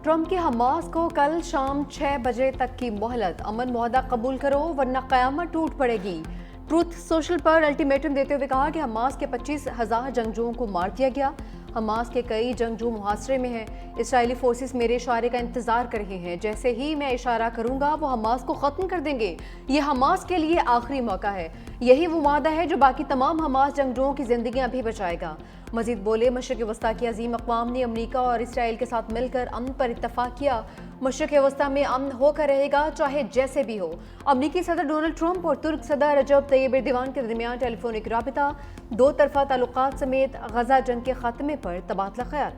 Trump کی Hamas کو کل شام 6 بجے تک کی مہلت، امن معاہدہ قبول کرو ورنہ قیامت ٹوٹ پڑے گی۔ ٹروتھ سوشل پر الٹیمیٹم دیتے ہوئے کہا کہ حماس کے 25,000 جنگجوؤں کو مار دیا گیا۔ حماس کے کئی جنگجو محاصرے میں ہیں۔ اسرائیلی فورسز میرے اشارے کا انتظار کر رہے ہیں، جیسے ہی میں اشارہ کروں گا وہ حماس کو ختم کر دیں گے۔ یہ حماس کے لیے آخری موقع ہے، یہی وہ معاہدہ ہے جو باقی تمام حماس جنگجوؤں کی زندگیاں بھی بچائے گا۔ مزید بولے، مشرق وسطیٰ کی عظیم اقوام نے امریکہ اور اسرائیل کے ساتھ مل کر امن پر اتفاق کیا۔ مشرق وسطیٰ میں امن ہو کر رہے گا، چاہے جیسے بھی ہو۔ امریکی صدر ڈونلڈ ٹرمپ اور ترک صدر رجب طیب ایردوان کے درمیان ٹیلی فونک رابطہ، دو طرفہ تعلقات سمیت غزہ جنگ کے خاتمے پر تبادلہ خیال۔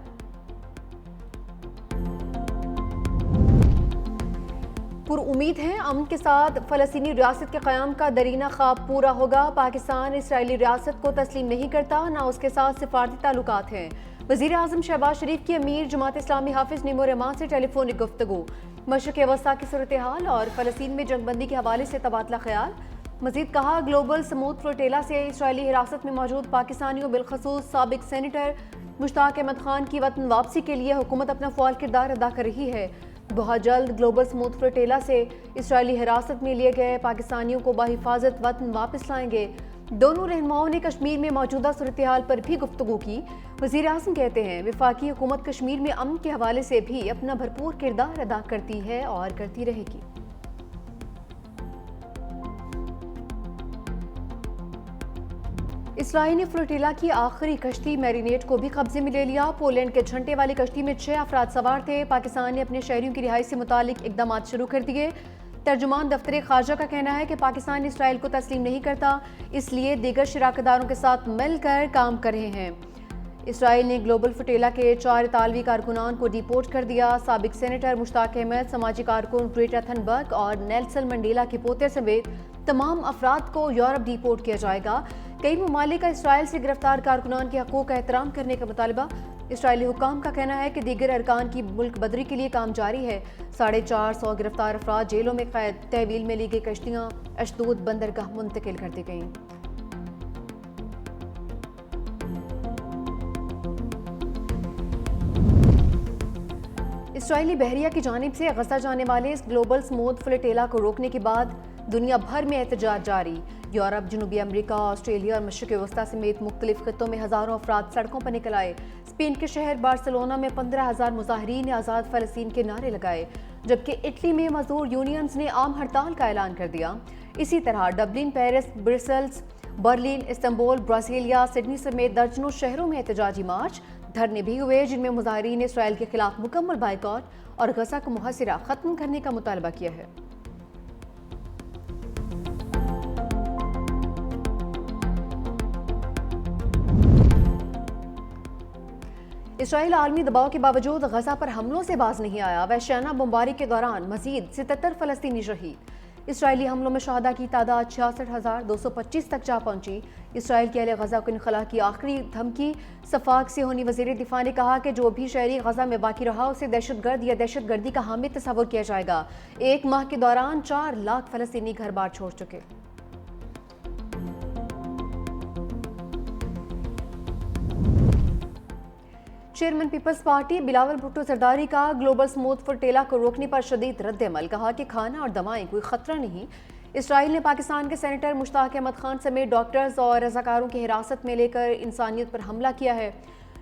پر امید ہیں امن کے ساتھ فلسطینی ریاست کے قیام کا درینہ خواب پورا ہوگا۔ پاکستان اسرائیلی ریاست کو تسلیم نہیں کرتا، نہ اس کے ساتھ سفارتی تعلقات ہیں۔ وزیر اعظم شہباز شریف کی امیر جماعت اسلامی حافظ نعیم الرحمان سے ٹیلی فونک گفتگو، مشرق وسطیٰ کی صورتحال اور فلسطین میں جنگ بندی کے حوالے سے تبادلہ خیال۔ مزید کہا، گلوبل سموتھ فلوٹیلا سے اسرائیلی حراست میں موجود پاکستانیوں بالخصوص سابق سینیٹر مشتاق احمد خان کی وطن واپسی کے لیے حکومت اپنا فعال کردار ادا کر رہی ہے۔ بہت جلد گلوبل سموتھ فلوٹیلا سے اسرائیلی حراست میں لیے گئے پاکستانیوں کو بحفاظت وطن واپس لائیں گے۔ دونوں رہنماؤں نے کشمیر میں موجودہ صورتحال پر بھی گفتگو کی۔ وزیر اعظم کہتے ہیں، وفاقی حکومت کشمیر میں امن کے حوالے سے بھی اپنا بھرپور کردار ادا کرتی ہے اور کرتی رہے گی۔ اسرائیل نے فلوٹیلا کی آخری کشتی میرینیٹ کو بھی قبضے میں لے لیا۔ پولینڈ کے جھنڈے والی کشتی میں 6 افراد سوار تھے۔ پاکستان نے اپنے شہریوں کی رہائی سے متعلق اقدامات شروع کر دیے۔ ترجمان دفتر خارجہ کا کہنا ہے کہ پاکستان اسرائیل کو تسلیم نہیں کرتا، اس لیے دیگر شراکت داروں کے ساتھ مل کر کام کر رہے ہیں۔ اسرائیل نے گلوبل فلوٹیلا کے 4 اطالوی کارکنان کو ڈیپورٹ کر دیا۔ سابق سینیٹر مشتاق احمد، سماجی کارکن گریٹا تھنبرگ اور نیلسن منڈیلا کے پوتے سمیت تمام افراد کو یورپ ڈیپورٹ کیا جائے گا۔ کئی ممالک کا اسرائیل سے گرفتار کارکنان کے حقوق کا احترام کرنے کا مطالبہ۔ اسرائیلی حکام کا کہنا ہے کہ دیگر ارکان کی ملک بدری کے لیے کام جاری ہے۔ 450 گرفتار افراد جیلوں میں قید۔ تحویل میں لی گئی کشتیاں اشدود بندرگاہ منتقل کر دی گئیں۔ اسرائیلی بحریہ کی جانب سے غزہ جانے والے اس گلوبل سموتھ فلوٹیلا کو روکنے کے بعد دنیا بھر میں احتجاج جاری۔ یورپ، جنوبی امریکہ، آسٹریلیا اور مشرق وسطیٰ سمیت مختلف خطوں میں ہزاروں افراد سڑکوں پر نکل آئے۔ اسپین کے شہر بارسلونا میں 15,000 مظاہرین نے آزاد فلسطین کے نعرے لگائے، جبکہ اٹلی میں مزدور یونینز نے عام ہڑتال کا اعلان کر دیا۔ اسی طرح Dublin, Paris, Brussels, Berlin, Istanbul, Brasilia, Sydney سمیت درجنوں شہروں میں احتجاجی مارچ، دھرنے بھی ہوئے، جن میں مظاہرین نے اسرائیل کے خلاف مکمل بائیکاٹ اور غزہ کو محاصرہ ختم کرنے کا مطالبہ کیا ہے۔ اسرائیل عالمی دباؤ کے باوجود غزہ پر حملوں سے باز نہیں آیا۔ وحشیانہ بمباری کے دوران مزید 77 فلسطینی شہید۔ اسرائیلی حملوں میں شہداء کی تعداد 66,225 تک جا پہنچی۔ اسرائیل کے اہل غزہ کو انخلا کی آخری دھمکی۔ صفاق صہیونی وزیر دفاع نے کہا کہ جو بھی شہری غزہ میں باقی رہا اسے دہشت گرد یا دہشت گردی کا حامی تصور کیا جائے گا۔ 1 ماہ کے دوران 4 لاکھ فلسطینی گھر بار چھوڑ چکے۔ چیئرمین پیپلز پارٹی بلاول بھٹو زرداری کا گلوبل سموتھ فلوٹیلا کو روکنے پر شدید رد عمل، کہا کہ کھانا اور دوائیں کوئی خطرہ نہیں۔ اسرائیل نے پاکستان کے سینیٹر مشتاق احمد خان سمیت ڈاکٹرز اور رضاکاروں کی حراست میں لے کر انسانیت پر حملہ کیا ہے۔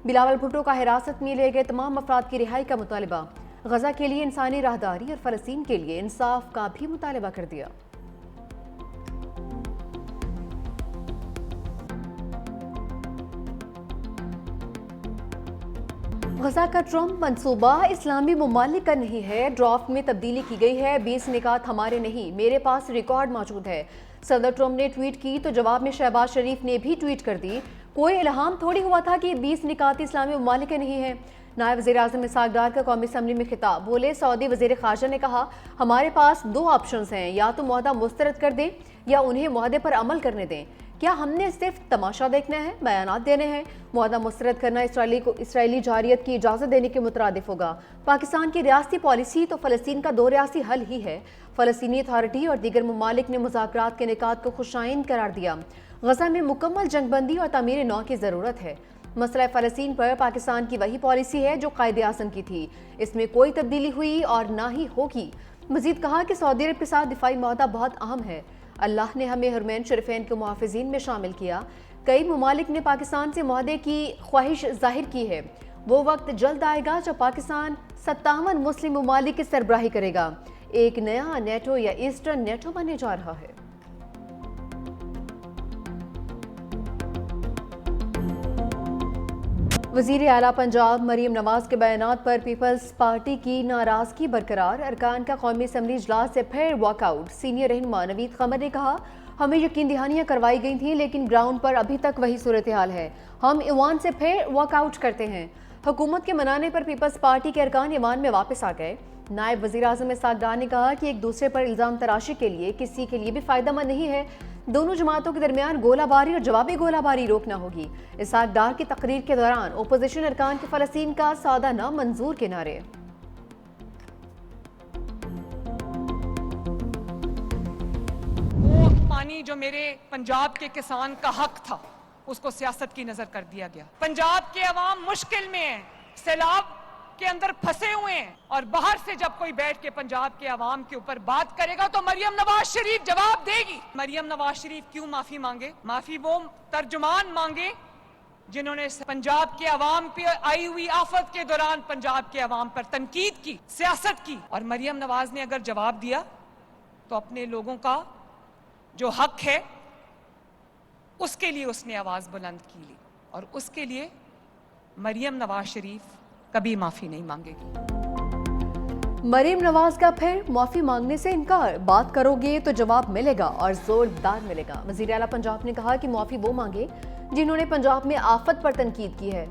بلاول بھٹو کا حراست میں لے گئے تمام افراد کی رہائی کا مطالبہ، غزہ کے لیے انسانی راہداری اور فلسطین کے لیے انصاف کا بھی مطالبہ کر دیا۔ غزہ کا ٹرمپ منصوبہ اسلامی ممالک کا نہیں ہے، ڈرافٹ میں تبدیلی کی گئی ہے۔ 20 نکات ہمارے نہیں، میرے پاس ریکارڈ موجود ہے۔ صدر ٹرمپ نے ٹویٹ کی تو جواب میں شہباز شریف نے بھی ٹویٹ کر دی۔ کوئی الہام تھوڑی ہوا تھا کہ 20 نکات اسلامی ممالک کے نہیں ہیں۔ نائب وزیر اعظم اسحاق ڈار کا قومی اسمبلی میں خطاب، بولے سعودی وزیر خارجہ نے کہا ہمارے پاس 2 آپشنز ہیں، یا تو معاہدہ مسترد کر دیں یا انہیں معاہدے پر عمل کرنے دیں۔ کیا ہم نے صرف تماشا دیکھنا ہے، بیانات دینے ہیں؟ معاہدہ مسترد کرنا اسرائیلی جارحیت کی اجازت دینے کے مترادف ہوگا۔ پاکستان کی ریاستی پالیسی تو فلسطین کا 2 ریاستی حل ہی ہے۔ فلسطینی اتھارٹی اور دیگر ممالک نے مذاکرات کے نکات کو خوش آئند قرار دیا۔ غزہ میں مکمل جنگ بندی اور تعمیر نو کی ضرورت ہے۔ مسئلہ فلسطین پر پاکستان کی وہی پالیسی ہے جو قائد اعظم کی تھی، اس میں کوئی تبدیلی ہوئی اور نہ ہی ہوگی۔ مزید کہا کہ سعودی عرب کے ساتھ دفاعی معاہدہ بہت اہم ہے، اللہ نے ہمیں حرمین شریفین کے محافظین میں شامل کیا۔ کئی ممالک نے پاکستان سے معاہدے کی خواہش ظاہر کی ہے، وہ وقت جلد آئے گا جب پاکستان 57 مسلم ممالک کی سربراہی کرے گا، ایک نیا نیٹو یا ایسٹرن نیٹو بننے جا رہا ہے۔ وزیر اعلیٰ پنجاب مریم نواز کے بیانات پر پیپلز پارٹی کی ناراضگی برقرار، ارکان کا قومی اسمبلی اجلاس سے پھر واک آؤٹ۔ سینئر رہنما نوید قمر نے کہا، ہمیں یقین دہانیاں کروائی گئی تھیں لیکن گراؤنڈ پر ابھی تک وہی صورتحال ہے، ہم ایوان سے پھر واک آؤٹ کرتے ہیں۔ حکومت کے منانے پر پیپلز پارٹی کے ارکان ایوان میں واپس آ گئے۔ نائب وزیر اعظم اسحاق ڈار نے کہا کہ ایک دوسرے پر الزام تراشی کے لیے کسی کے لیے بھی فائدہ مند نہیں ہے، دونوں جماعتوں کے درمیان گولہ باری اور جوابی گولہ باری روکنا ہوگی۔ اسحاق ڈار کی تقریر کے دوران اپوزیشن ارکان کے فلسطین کا سادہ نہ منظور کے نعرے۔ وہ پانی جو میرے پنجاب کے کسان کا حق تھا اس کو سیاست کی نظر کر دیا گیا۔ پنجاب کے عوام مشکل میں ہیں، سیلاب کے اندر پھنسے ہوئے ہیں، اور باہر سے جب کوئی بیٹھ کے پنجاب کے عوام کے اوپر بات کرے گا تو مریم نواز شریف جواب دے گی۔ مریم نواز شریف کیوں معافی مانگے؟ معافی وہ ترجمان مانگے جنہوں نے پنجاب کے عوام پہ آئی ہوئی آفت کے دوران پنجاب کے عوام پر تنقید کی، سیاست کی، اور مریم نواز نے اگر جواب دیا تو اپنے لوگوں کا جو حق ہے اس کے لیے اس نے آواز بلند کی لی، اور اس کے لیے مریم نواز شریف کبھی معافی نہیں مانگے گی۔ مریم نواز کا پھر معافی مانگنے سے انکار، بات کرو گے تو جواب ملے گا اور زوردار ملے گا۔ وزیر اعلیٰ پنجاب نے کہا کہ معافی وہ مانگے جنہوں نے پنجاب میں آفت پر تنقید کی ہے۔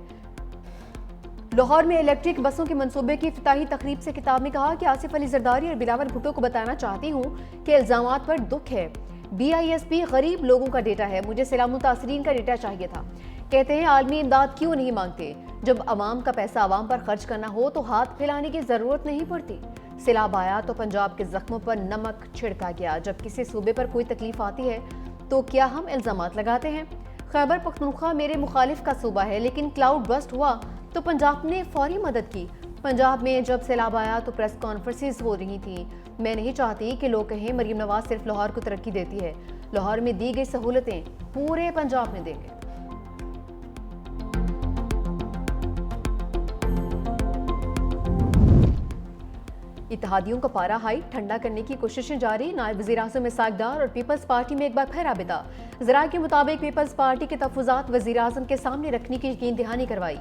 لاہور میں الیکٹرک بسوں کے منصوبے کی افتتاحی تقریب سے خطاب میں کہا کہ آصف علی زرداری اور بلاول بھٹو کو بتانا چاہتی ہوں کہ الزامات پر دکھ ہے، BISP غریب لوگوں کا ڈیٹا ہے، مجھے سیلاب متاثرین کا ڈیٹا چاہیے تھا۔ کہتے ہیں عالمی امداد کیوں نہیں مانگتے؟ جب عوام کا پیسہ عوام پر خرچ کرنا ہو تو ہاتھ پھیلانے کی ضرورت نہیں پڑتی۔ سیلاب آیا تو پنجاب کے زخموں پر نمک چھڑکا گیا، جب کسی صوبے پر کوئی تکلیف آتی ہے تو کیا ہم الزامات لگاتے ہیں؟ خیبر پختونخوا میرے مخالف کا صوبہ ہے، لیکن کلاؤڈ برسٹ ہوا تو پنجاب نے فوری مدد کی۔ پنجاب میں جب سیلاب آیا تو پریس کانفرنسز ہو رہی تھیں۔ میں نہیں چاہتی کہ لوگ کہیں مریم نواز صرف لاہور کو ترقی دیتی ہے، لاہور میں دی گئی سہولتیں پورے پنجاب میں دیں گے۔ اتحادیوں کا پارا ہائی، ٹھنڈا کرنے کی کوششیں جاری، نائب وزیر اعظم اسحاق ڈار اور پیپلز پارٹی میں ایک بار پھر رابطہ۔ ذرائع کے مطابق پیپلز پارٹی کے تحفظات وزیر اعظم کے سامنے رکھنے کی یقین دہانی کروائی،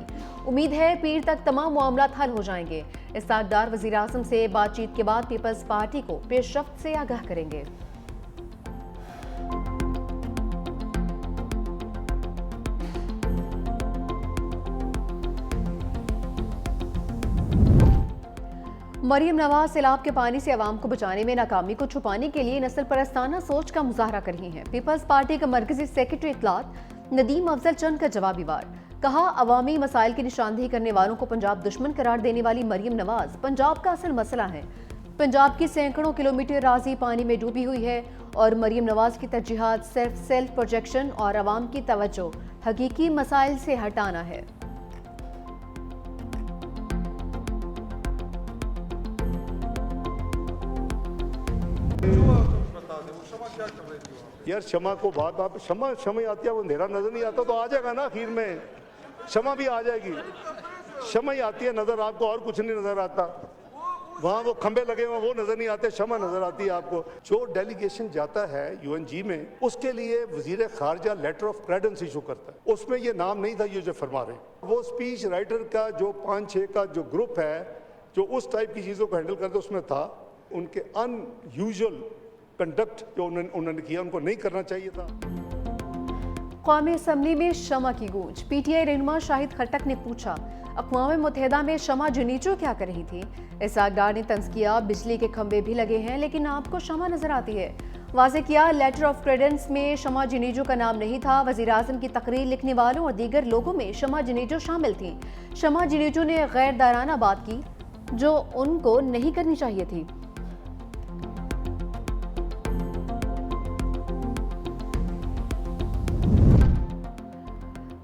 امید ہے پیر تک تمام معاملات حل ہو جائیں گے۔ اسحاق ڈار وزیر اعظم سے بات چیت کے بعد پیپلز پارٹی کو پیش رفت سے آگاہ کریں گے۔ مریم نواز سیلاب کے پانی سے عوام کو بچانے میں ناکامی کو چھپانے کے لیے نسل پرستانہ سوچ کا مظاہرہ کر رہی ہیں۔ پیپلز پارٹی کا مرکزی سیکرٹری اطلاعات ندیم افضل چند کا جوابی وار، کہا عوامی مسائل کی نشاندہی کرنے والوں کو پنجاب دشمن قرار دینے والی مریم نواز پنجاب کا اصل مسئلہ ہے۔ پنجاب کی سینکڑوں کلومیٹر اراضی پانی میں ڈوبی ہوئی ہے اور مریم نواز کی ترجیحات صرف سیلف پروجیکشن اور عوام کی توجہ حقیقی مسائل سے ہٹانا ہے۔ یار شمع کو بات آپ شمع آتی ہے، وہ اندھیرا نظر نہیں آتا تو آ جائے گا نا، آخر میں شمع بھی آ جائے گی، شمع ہی آتی ہے نظر آپ کو، اور کچھ نہیں نظر آتا، وہاں وہ کھمبے لگے ہوئے وہ نظر نہیں آتے، شمع نظر آتی ہے آپ کو۔ جو ڈیلیگیشن جاتا ہے UN میں، اس کے لیے وزیر خارجہ لیٹر آف کریڈنس ایشو کرتا ہے، اس میں یہ نام نہیں تھا یہ جو فرما رہے ہیں۔ وہ اسپیچ رائٹر کا جو 5-6 کا جو گروپ ہے جو اس ٹائپ کی چیزوں کو ہینڈل کرتے اس میں تھا، ان کے ان یوزول کنڈکٹ جو انہوں نے کیا ان کو نہیں کرنا چاہیے تھا۔ قومی اسمبلی میں شمع کی گونج، PTI رہنما شاہد خٹک نے پوچھا اقوام متحدہ میں شمع جنیچو کیا کر رہی تھی؟ اسحاق ڈار نے طنز کیا بجلی کے کھمبے بھی لگے ہیں لیکن آپ کو شمع نظر آتی ہے۔ واضح کیا لیٹر آف کریڈنس میں شمع جنیچو کا نام نہیں تھا، وزیر اعظم کی تقریر لکھنے والوں اور دیگر لوگوں میں شمع جنیچو شامل تھی۔ شمع جنیچو نے غیر دارانہ بات کی جو ان کو نہیں کرنی چاہیے تھی۔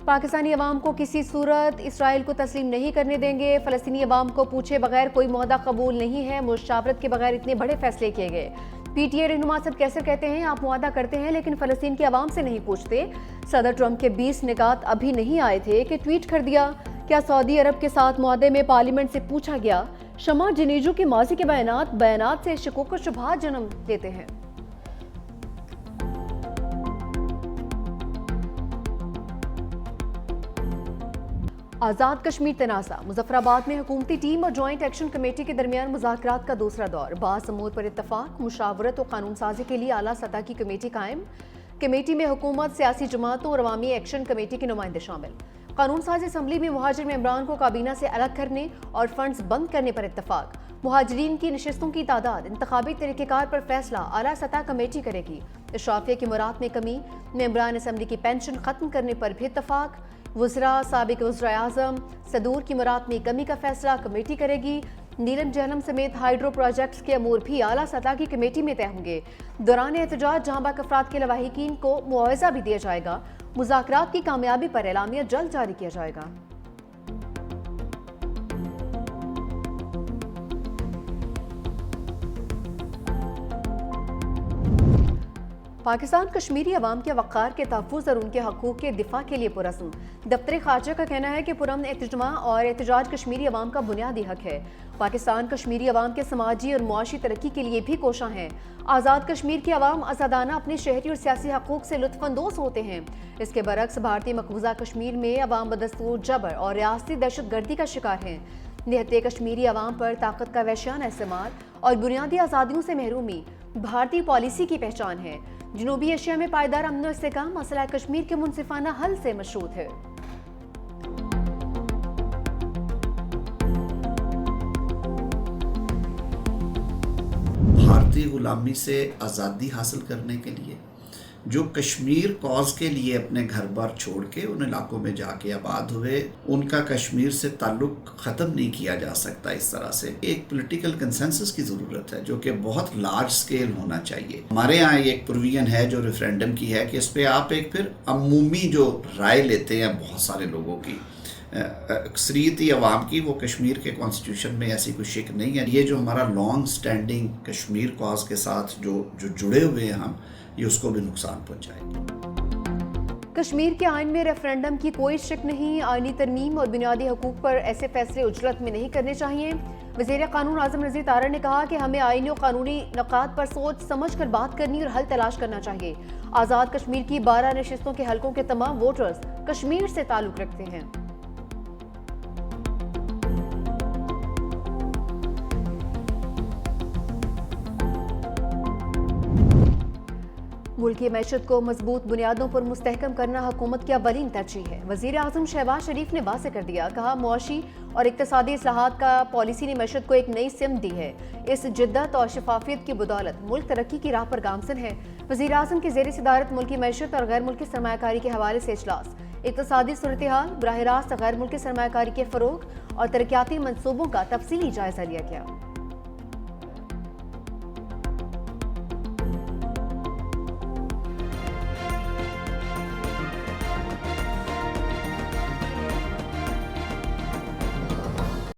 پاکستانی عوام کو کسی صورت اسرائیل کو تسلیم نہیں کرنے دیں گے، فلسطینی عوام کو پوچھے بغیر کوئی معاہدہ قبول نہیں ہے، مشاورت کے بغیر اتنے بڑے فیصلے کیے گئے۔ پی ٹی اے رہنما صدر کیسر کہتے ہیں آپ معاہدہ کرتے ہیں لیکن فلسطین کے عوام سے نہیں پوچھتے۔ صدر ٹرمپ کے 20 نکات ابھی نہیں آئے تھے کہ ٹویٹ کر دیا، کیا سعودی عرب کے ساتھ معاہدے میں پارلیمنٹ سے پوچھا گیا؟ شمع جنیجو کے ماضی کے بیانات سے شکوک و شبہات جنم دیتے ہیں۔ آزاد کشمیر تنازع، مظفرآباد میں حکومتی ٹیم اور جوائنٹ ایکشن کمیٹی کے درمیان مذاکرات کا دوسرا دور، بعض امور پر اتفاق، مشاورت و قانون سازی کے لیے اعلیٰ سطح کی کمیٹی قائم۔ کمیٹی میں حکومت، سیاسی جماعتوں اور عوامی ایکشن کمیٹی کے نمائندے شامل۔ قانون ساز اسمبلی میں مہاجر ممبران کو کابینہ سے الگ کرنے اور فنڈز بند کرنے پر اتفاق۔ مہاجرین کی نشستوں کی تعداد، انتخابی طریقہ کار پر فیصلہ اعلیٰ سطح کمیٹی کرے گی۔ اشرافیہ کی مراعات میں کمی، ممبران اسمبلی کی پینشن ختم کرنے پر بھی اتفاق۔ وزراء، سابق وزراء اعظم، صدور کی مراعات میں کمی کا فیصلہ کمیٹی کرے گی۔ نیلم جہلم سمیت ہائیڈرو پروجیکٹس کے امور بھی اعلیٰ سطح کی کمیٹی میں طے ہوں گے۔ دوران احتجاج جہاں باق افراد کے لواحقین کو معاوضہ بھی دیا جائے گا۔ مذاکرات کی کامیابی پر اعلامیہ جلد جاری کیا جائے گا۔ پاکستان کشمیری عوام کے وقار کے تحفظ اور ان کے حقوق کے دفاع کے لیے پرعزم۔ دفتر خارجہ کا کہنا ہے کہ پرامن اجتماع اور احتجاج کشمیری عوام کا بنیادی حق ہے۔ پاکستان کشمیری عوام کے سماجی اور معاشی ترقی کے لیے بھی کوشاں ہیں۔ آزاد کشمیر کی عوام آزادانہ اپنے شہری اور سیاسی حقوق سے لطف اندوز ہوتے ہیں۔ اس کے برعکس بھارتی مقبوضہ کشمیر میں عوام بدستور جبر اور ریاستی دہشت گردی کا شکار ہیں۔ نہتے کشمیری عوام پر طاقت کا وحشیانہ استعمال اور بنیادی آزادیوں سے محرومی بھارتی پالیسی کی پہچان ہے۔ جنوبی ایشیا میں پائیدار امن و استحکام مسئلہ کشمیر کے منصفانہ حل سے مشروط ہے۔ بھارتی غلامی سے آزادی حاصل کرنے کے لیے جو کشمیر کاز کے لیے اپنے گھر بار چھوڑ کے ان علاقوں میں جا کے آباد ہوئے، ان کا کشمیر سے تعلق ختم نہیں کیا جا سکتا۔ اس طرح سے ایک پولیٹیکل کنسنسس کی ضرورت ہے جو کہ بہت لارج سکیل ہونا چاہیے۔ ہمارے ہاں ایک پروویژن ہے جو ریفرینڈم کی ہے کہ اس پہ آپ ایک پھر عمومی جو رائے لیتے ہیں بہت سارے لوگوں کی، اکثریتی عوام کی، وہ کشمیر کے کانسٹیٹیوشن میں ایسی کوئی شک نہیں ہے۔ یہ جو ہمارا لانگ سٹینڈنگ کشمیر کاز کے ساتھ جو جڑے ہوئے ہیں ہم، یہ اس کو بھی نقصان پہنچائے گی۔ کشمیر کے آئین میں ریفرینڈم کی کوئی شک نہیں، آئینی ترمیم اور بنیادی حقوق پر ایسے فیصلے اجلت میں نہیں کرنے چاہیے۔ وزیر قانون اعظم نذیر طارڑ نے کہا کہ ہمیں آئینی اور قانونی نکات پر سوچ سمجھ کر بات کرنی اور حل تلاش کرنا چاہیے۔ آزاد کشمیر کی 12 نشستوں کے حلقوں کے تمام ووٹرز کشمیر سے تعلق رکھتے ہیں۔ ملکی معیشت کو مضبوط بنیادوں پر مستحکم کرنا حکومت کی اولین ترجیح ہے۔ وزیر اعظم شہباز شریف نے واضح کر دیا، کہا معاشی اور اقتصادی اصلاحات کا پالیسی نے معیشت کو ایک نئی سمت دی ہے۔ اس جدت اور شفافیت کی بدولت ملک ترقی کی راہ پر گامزن ہے۔ وزیر اعظم کی زیر صدارت ملکی معیشت اور غیر ملکی سرمایہ کاری کے حوالے سے اجلاس، اقتصادی صورتحال، براہ راست غیر ملکی سرمایہ کاری کے فروغ اور ترقیاتی منصوبوں کا تفصیلی جائزہ لیا گیا۔